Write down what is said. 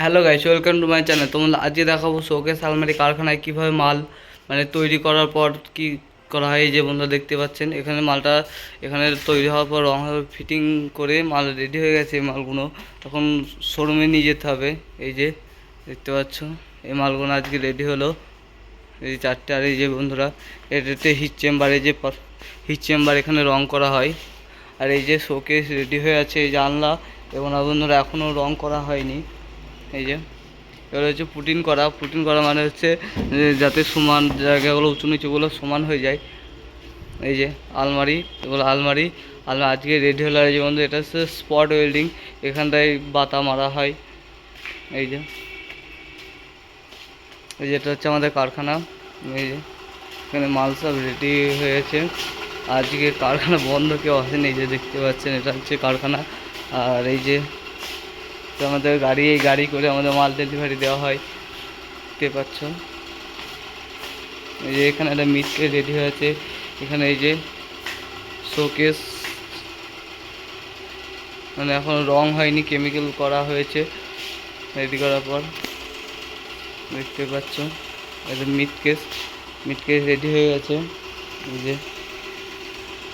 Hello guys, welcome to my channel. তোমরা আজকে দেখাবো শোকেস আলমারি কারখানায় কীভাবে মাল তৈরি করার পর কি করা হয়। এই যে বন্ধুরা দেখতে পাচ্ছেন, এখানে মালটা এখানে তৈরি হওয়ার পর রং ফিটিং করে মাল রেডি হয়ে গেছে। এই মালগুলো তখন শোরুমে নিয়ে যেতে হবে। এই যে দেখতে পাচ্ছ, এই মালগুলো আজকে রেডি হলো, এই চারটে। আর এই যে বন্ধুরা, এটাতে হিট চেম্বার, এই যে হিট চেম্বার, এখানে রং করা হয়। আর এই যে শোকেস রেডি হয়ে আছে, এই জানলা এবং বন্ধুরা এখনও রং করা হয়নি। এই যে এবার হচ্ছে পুটিন করা মানে হচ্ছে যাতে সমান জায়গাগুলো উঁচু নিচুগুলো সমান হয়ে যায়। এই যে আলমারি, এগুলো আলমারি আজকে রেডি হলো। এই যে বন্ধু, এটা হচ্ছে স্পট ওয়েল্ডিং, এখানটায় বাতা মারা হয়। এই যে এটা হচ্ছে আমাদের কারখানা। এই যে এখানে মাল সব রেডি হয়েছে। আজকে কারখানা বন্ধ, কেউ আসেনি। এই যে দেখতে পাচ্ছেন, এটা হচ্ছে কারখানা। আর এই যে আমাদের গাড়ি, এই গাড়ি করে আমাদের মাল ডেলিভারি দেওয়া হয়, দেখতে পাচ্ছ। এই যে এখানে একটা মিটকে রেডি হয়েছে। এখানে এই যে শোকেস এখন রং হয়নি, কেমিক্যাল করা হয়েছে। রেডি করার পর দেখতে পাচ্ছ, এটা মিট কেস রেডি হয়ে গেছে। এই যে